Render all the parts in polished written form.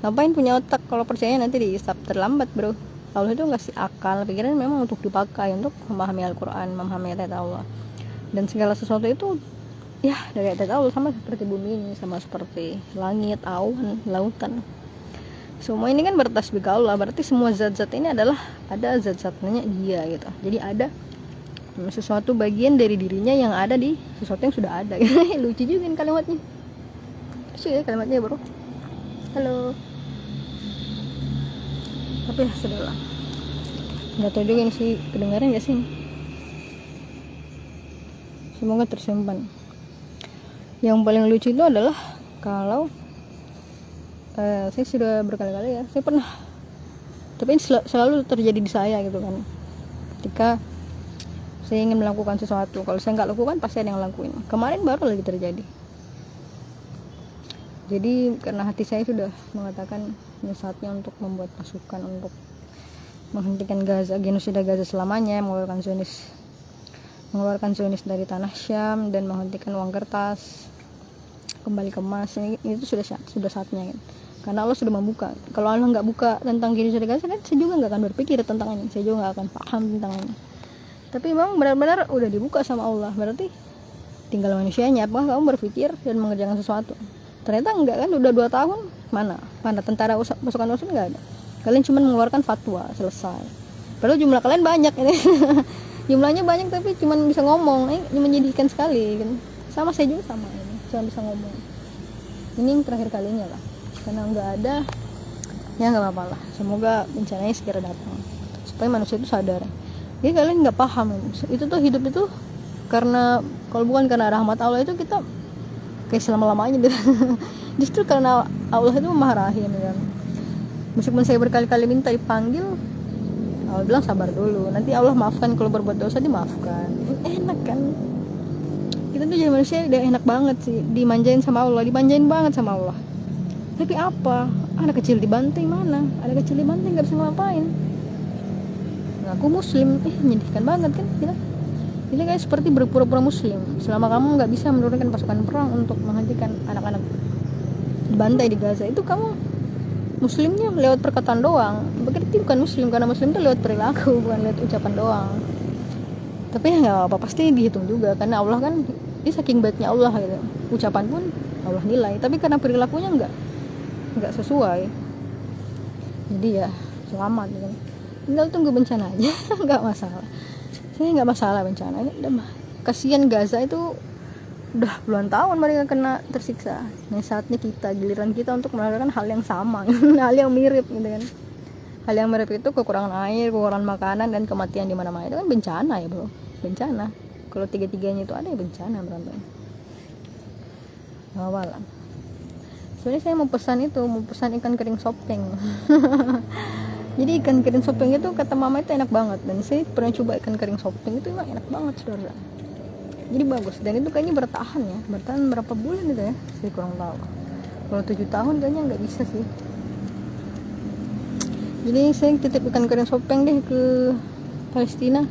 Ngapain punya otak kalau percaya nanti dihisap? Terlambat bro. Allah itu ngasih akal pikiran memang untuk dipakai untuk memahami Al-Quran, memahami ayat Allah, dan segala sesuatu itu ya dari ayat Allah, sama seperti bumi ini, sama seperti langit, awan, lautan. Semua ini kan bertasbih ke Allah, berarti semua zat-zat ini adalah ada zat-zatnya dia gitu. Jadi ada sesuatu bagian dari dirinya yang ada di sesuatu yang sudah ada. Lucu juga kan kalimatnya. Lucu ya kalimatnya bro. Halo. Tapi ya sudahlah. Nggak tahu juga ini sih kedengaran nggak sih. Semoga tersimpan. Yang paling lucu itu adalah kalau saya sudah berkali-kali ya, saya pernah, tapi ini selalu terjadi di saya gitu kan, ketika saya ingin melakukan sesuatu, kalau saya nggak lakukan pasti ada yang lakuin. Kemarin baru lagi terjadi. Jadi karena hati saya sudah mengatakan ini saatnya untuk membuat pasukan untuk menghentikan Gaza, genosida Gaza selamanya, mengeluarkan Zionis dari tanah Syam dan menghentikan uang kertas kembali ke emas. Itu sudah saatnya kan? Karena Allah sudah membuka. Kalau Allah nggak buka tentang genosida Gaza kan saya juga nggak akan berpikir tentang ini, saya juga nggak akan paham tentang ini. Tapi memang benar-benar udah dibuka sama Allah, berarti tinggal manusianya apakah kamu berpikir dan mengerjakan sesuatu. Ternyata enggak kan, udah 2 tahun mana tentara pasukan musuh nggak ada. Kalian cuma mengeluarkan fatwa, selesai. Padahal jumlah kalian banyak ini. Jumlahnya banyak tapi cuma bisa ngomong. Ini menyedihkan sekali kan. Sama saya juga sama ini, cuma bisa ngomong. Ini yang terakhir kalinya lah. Karena nggak ada, ya nggak apa-apa lah. Semoga bencananya segera datang supaya manusia itu sadar. Jadi kalian nggak paham itu tuh, hidup itu karena, kalau bukan karena rahmat Allah itu kita kayak selama-lamanya gitu. Justru karena Allah itu maha rahim kan. Meskipun saya berkali-kali minta dipanggil, Allah bilang sabar dulu, nanti Allah maafkan, kalau berbuat dosa dimaafkan. Enak kan, kita tuh jadi manusia udah enak banget sih, dimanjain sama Allah, dimanjain banget sama Allah. Tapi apa, anak kecil dibanting mana, anak kecil dibanting gak bisa ngapain. Ngaku muslim, menyedihkan banget kan kita. Ini kayak seperti berpura-pura muslim. Selama kamu nggak bisa menurunkan pasukan perang untuk menghentikan anak-anak dibantai di Gaza, itu kamu muslimnya lewat perkataan doang. Berarti bukan muslim, karena muslim itu lewat perilaku, bukan lewat ucapan doang. Tapi ya nggak apa, pasti dihitung juga, karena Allah kan, ini saking baiknya Allah gitu. Ucapan pun Allah nilai, tapi karena perilakunya nggak sesuai, jadi ya selamat gitu. Tinggal tunggu bencana aja. Nggak masalah, saya nggak masalah bencana ini. Kasihan Gaza itu udah puluhan tahun mereka kena tersiksa. Nah saatnya kita, giliran kita untuk melakukan hal yang sama. Hal yang mirip gitu kan. Hal yang mirip itu kekurangan air, kekurangan makanan, dan kematian di mana-mana. Itu kan bencana ya bro, bencana. Kalau tiga-tiganya itu ada ya bencana berantem. Awalan. Soalnya saya mau pesan ikan kering sopeng. Jadi ikan kering sopeng itu kata mama itu enak banget, dan saya pernah coba ikan kering sopeng itu emang enak banget saudara. Jadi bagus, dan itu kayaknya bertahan berapa bulan itu ya, saya kurang tahu. Kalau 7 tahun kayaknya nggak bisa sih. Jadi saya titip ikan kering sopeng deh ke Palestina.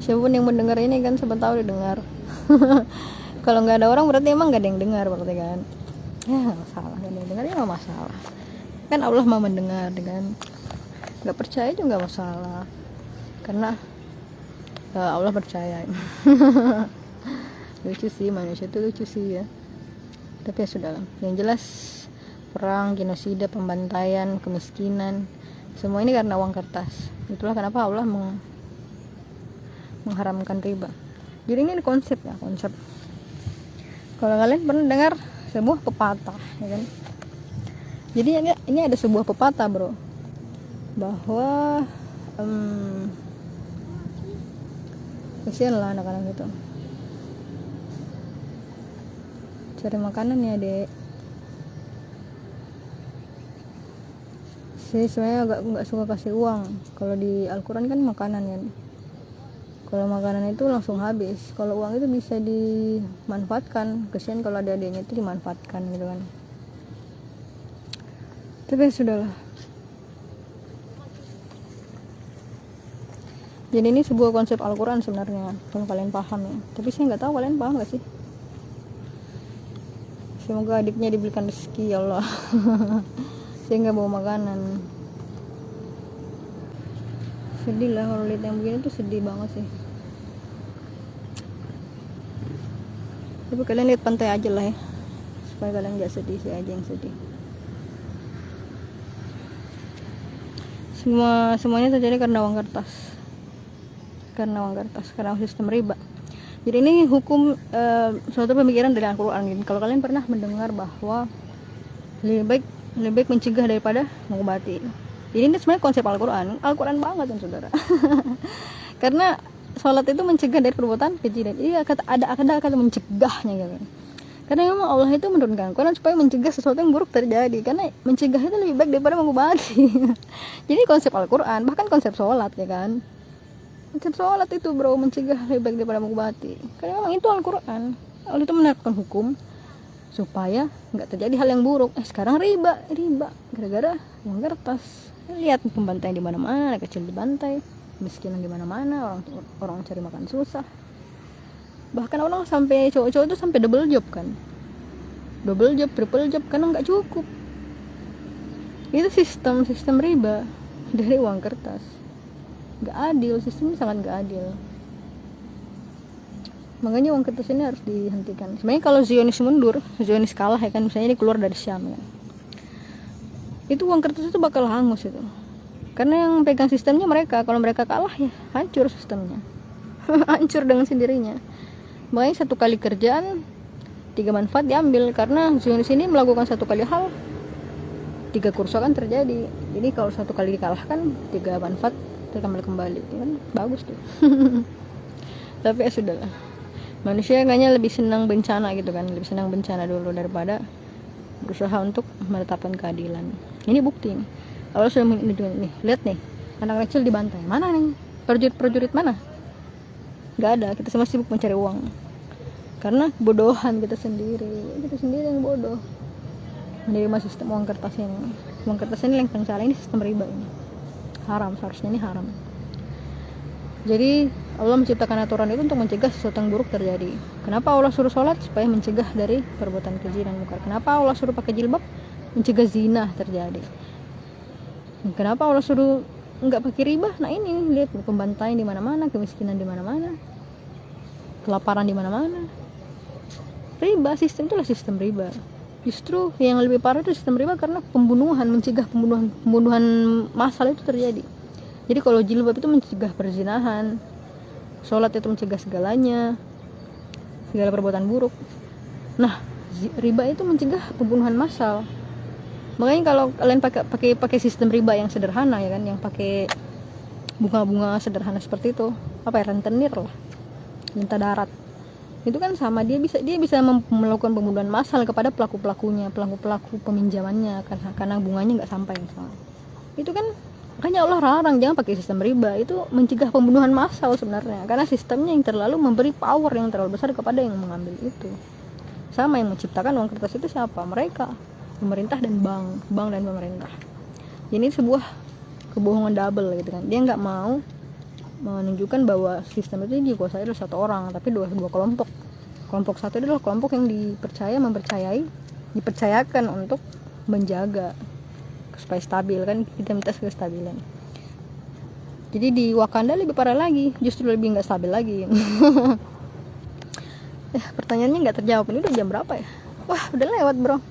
Siapapun yang mendengar ini kan, siapa tahu dia dengar. Kalau nggak ada orang berarti emang nggak ada yang dengar berarti kan. Ya nggak masalah, nggak ada yang dengar ya nggak masalah. Kan Allah mau mendengar dengan nggak percaya juga nggak masalah, karena Allah percaya. Lucu sih, manusia itu lucu sih ya. Tapi ya sudah, yang jelas perang, genosida, pembantaian, kemiskinan, semua ini karena uang kertas. Itulah kenapa Allah mengharamkan riba. Jadi ini konsep ya, konsep. Kalau kalian pernah dengar sebuah pepatah ya kan. Jadi ini ada sebuah pepatah bro, bahwa kasihan lah anak-anak itu cari makanan ya dek. Saya sebenarnya agak nggak suka kasih uang. Kalau di Al-Quran kan makanan kan, kalau makanan itu langsung habis. Kalau uang itu bisa dimanfaatkan. Kasihan kalau adik-adiknya itu dimanfaatkan gitu kan. Tapi ya sudahlah. Jadi ini sebuah konsep Al-Quran sebenarnya, kalau kalian paham ya. Tapi saya nggak tahu kalian paham nggak sih. Semoga adiknya diberikan rezeki ya Allah. Saya nggak bawa makanan. Sedih lah kalau lihat yang begini tuh, sedih banget sih. Tapi kalian lihat pantai aja lah ya, supaya kalian nggak sedih, saya aja yang sedih. Semuanya terjadi karena uang kertas, karena sistem riba. Jadi ini hukum suatu pemikiran dari Al-Quran. Kalau kalian pernah mendengar bahwa lebih baik mencegah daripada mengobati. Jadi ini sebenarnya konsep Al-Quran banget kan saudara. Karena sholat itu mencegah dari perbuatan keji. Jadi ada kata mencegahnya gitu. Karena memang Allah itu menurunkan Quran supaya mencegah sesuatu yang buruk terjadi. Karena mencegah itu lebih baik daripada mengobati. Jadi konsep Al-Quran, bahkan konsep sholat ya kan. Konsep sholat itu bro, mencegah lebih baik daripada mengobati. Karena memang itu Al-Quran. Allah itu menerapkan hukum supaya nggak terjadi hal yang buruk. Sekarang riba gara-gara uang kertas. Lihat pembantaian di mana-mana, anak kecil dibantai, miskinan di mana-mana, orang cari makan susah. Bahkan orang sampai cowok-cowok itu sampai double job, triple job karena nggak cukup. Itu sistem riba dari uang kertas. Nggak adil, sistemnya sangat nggak adil. Makanya uang kertas ini harus dihentikan. Sebenarnya kalau Zionis mundur, Zionis kalah ya kan, misalnya dia keluar dari Syam ya, itu uang kertas itu bakal hangus itu. Karena yang pegang sistemnya mereka. Kalau mereka kalah ya hancur sistemnya. Hancur dengan sendirinya. Makanya satu kali kerjaan 3 manfaat diambil. Karena Zionis ini melakukan satu kali hal 3 kerusakan terjadi. Jadi kalau satu kali dikalahkan 3 manfaat terkembali kembali kan bagus tuh. Tapi ya sudahlah, manusia kayaknya lebih senang bencana gitu kan, lebih senang bencana dulu daripada berusaha untuk menetapkan keadilan. Ini bukti nih, Allah sudah menunjukkan nih, lihat nih, anak kecil dibantai, mana nih prajurit mana? Gak ada, kita semua sibuk mencari uang karena kebodohan kita sendiri yang bodoh menerima sistem uang kertas ini. Uang kertas ini yang salah, ini sistem riba ini haram, seharusnya ini haram. Jadi Allah menciptakan aturan itu untuk mencegah sesuatu yang buruk terjadi. Kenapa Allah suruh sholat? Supaya mencegah dari perbuatan keji dan munkar. Kenapa Allah suruh pakai jilbab? Mencegah zina terjadi. Kenapa Allah suruh nggak pakai riba? Nah ini lihat pembantaian di mana-mana, kemiskinan di mana-mana, kelaparan di mana-mana. Riba, sistem itulah sistem riba. Justru yang lebih parah itu sistem riba karena pembunuhan, mencegah pembunuhan massal itu terjadi. Jadi kalau jilbab itu mencegah perzinahan, sholat itu mencegah segala perbuatan buruk. Nah, riba itu mencegah pembunuhan massal. Makanya kalau kalian pakai sistem riba yang sederhana ya kan, yang pakai bunga-bunga sederhana seperti itu, rentenir lah, minta darat. Itu kan sama, dia bisa melakukan pembunuhan massal kepada pelaku peminjamannya karena bunganya nggak sampai misalnya. Itu kan makanya Allah larang jangan pakai sistem riba. Itu mencegah pembunuhan massal sebenarnya, karena sistemnya yang terlalu memberi power yang terlalu besar kepada yang mengambil itu. Sama yang menciptakan uang kertas itu siapa? Mereka, pemerintah dan bank dan pemerintah. Ini sebuah kebohongan double gitu kan. Dia nggak mau menunjukkan bahwa sistem itu dikuasai oleh satu orang, tapi dua kelompok. Kelompok satu adalah kelompok yang dipercayakan untuk menjaga supaya stabil kan, kita minta kestabilan. Jadi di Wakanda lebih parah lagi, justru lebih nggak stabil lagi. Pertanyaannya nggak terjawab. Ini udah jam berapa ya? Wah udah lewat bro.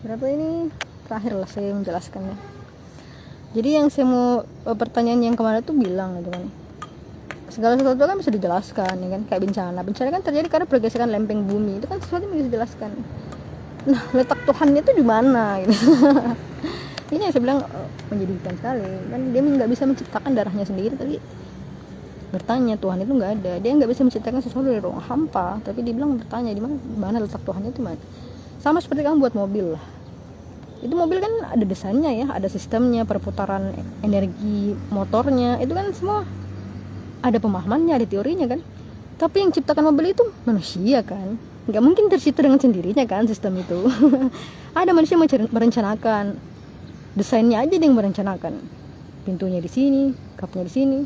Berapa ini? Terakhir lah saya menjelaskannya. Jadi yang saya mau pertanyaan yang kemarin tuh bilang gitu kan, segala sesuatu kan bisa dijelaskan ya kan, kayak bencana kan terjadi karena pergeseran lempeng bumi, itu kan sesuatu yang bisa dijelaskan. Nah letak Tuhan itu di mana gitu. Ini yang saya bilang menjadikan sekali kan, dia nggak bisa menciptakan darahnya sendiri, tapi bertanya Tuhan itu nggak ada. Dia nggak bisa menciptakan sesuatu dari ruang hampa, tapi dia bilang bertanya di mana letak Tuhannya itu mana. Sama seperti kamu buat mobil lah, itu mobil kan ada desainnya ya, ada sistemnya, perputaran energi motornya, itu kan semua ada pemahamannya, ada teorinya kan. Tapi yang ciptakan mobil itu manusia kan, nggak mungkin tercipta dengan sendirinya kan sistem itu. Ada manusia merencanakan, desainnya aja dia yang merencanakan, pintunya di sini, kapnya di sini.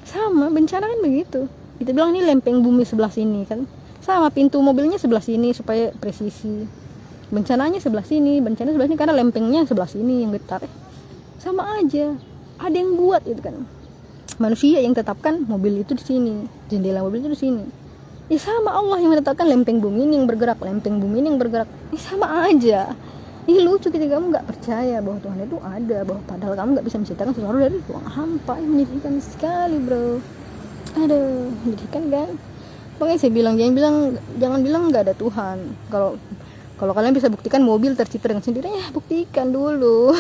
Sama bencana kan begitu, kita bilang ini lempeng bumi sebelah sini kan, sama pintu mobilnya sebelah sini supaya presisi. bencananya sebelah sini karena lempengnya sebelah sini yang getar. Sama aja, ada yang buat gitu kan, manusia yang tetapkan mobil itu di sini, jendela mobil itu di sini. Ya sama Allah yang menetapkan lempeng bumi ini yang bergerak, ini sama aja. Ini lucu ketika kamu nggak percaya bahwa Tuhan itu ada, bahwa padahal kamu nggak bisa menciptakan sesuatu dari ruang hampa. Ini menyedihkan sekali, bro. Aduh, menyedihkan kan? Makanya saya bilang, jangan bilang nggak ada Tuhan. Kalau kalian bisa buktikan mobil tercipta dengan sendirinya, buktikan dulu.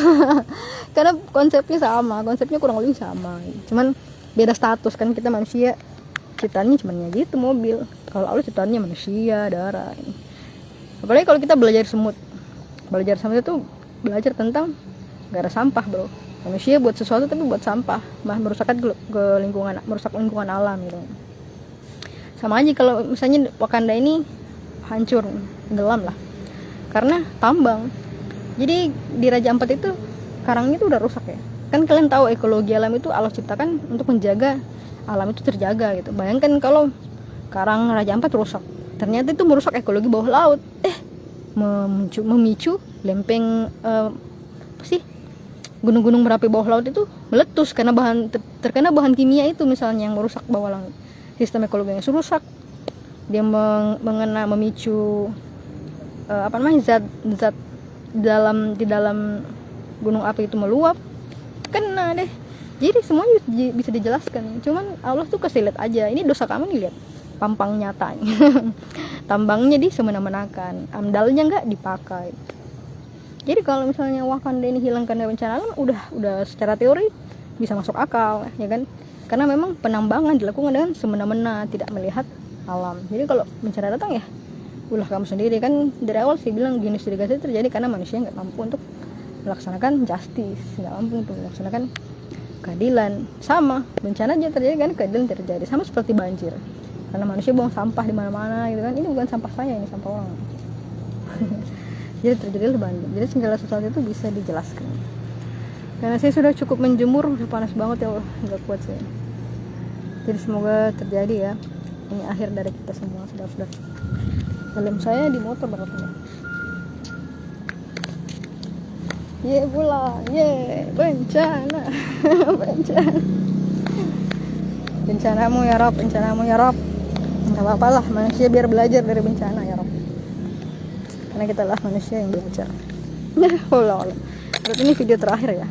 Karena konsepnya kurang lebih sama. Cuman beda status kan, kita manusia ciptaannya cuman ya gitu mobil. Kalau Allah ciptaannya manusia, darah. Apalagi kalau kita belajar semut itu belajar tentang gak ada sampah, bro. Manusia buat sesuatu tapi buat sampah, merusak lingkungan alam gitu. Sama aja kalau misalnya Wakanda ini hancur, tenggelam lah karena tambang. Jadi di Raja Ampat itu karangnya itu udah rusak ya. Kan kalian tahu ekologi alam itu Allah ciptakan untuk menjaga alam itu terjaga gitu. Bayangkan kalau karang Raja Ampat rusak, ternyata itu merusak ekologi bawah laut. Memicu lempeng gunung-gunung berapi bawah laut itu meletus karena terkena bahan kimia itu misalnya yang merusak bawah laut. Sistem ekologinya rusak, dia memicu zat di dalam gunung api itu meluap, kena deh. Jadi semuanya bisa dijelaskan. Cuman Allah tuh kasih lihat aja, ini dosa kamu nih, lihat pampang nyatanya. Tambangnya semena-menakan, amdalnya nggak dipakai. Jadi kalau misalnya Wakanda ini hilang karena bencana alam, udah secara teori bisa masuk akal, ya kan? Karena memang penambangan dilakukan dengan semena-mena, tidak melihat alam. Jadi kalau bencana datang ya ulah kamu sendiri. Kan dari awal sih bilang genocide Gaza terjadi karena manusia nggak mampu untuk melaksanakan justice, nggak mampu untuk melaksanakan keadilan. Sama bencana aja terjadi kan keadilan terjadi, sama seperti banjir karena manusia buang sampah di mana-mana gitu kan. Ini bukan sampah saya, ini sampah orang. Jadi terjadi banjir. Jadi segala sesuatu itu bisa dijelaskan. Karena saya sudah cukup menjemur, udah panas banget ya Allah, nggak kuat saya. Jadi semoga terjadi ya. Ini akhir dari kita semua, saudara-saudara. Helm saya di motor banget ya. Ye pulang, bencana. Bencanamu ya Rob. Nggak apa-apalah, manusia biar belajar dari bencana ya Rob. Karena kita lah manusia yang belajar. Allah. Berarti ini video terakhir ya.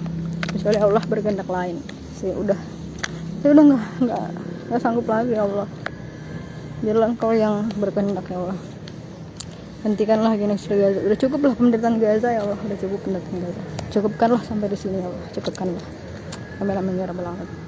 Kecuali Allah berkehendak lain. Saya udah nggak sanggup lagi ya Allah. Biarlah Engkau yang berkehendak ya Allah. Hentikanlah genocide Gaza. Udah cukup lah penderitaan Gaza ya Allah. Udah cukup penderitaan Gaza. Cukupkanlah sampai di sini ya Allah. Cukupkanlah. Amin amin ya rabbal alamin.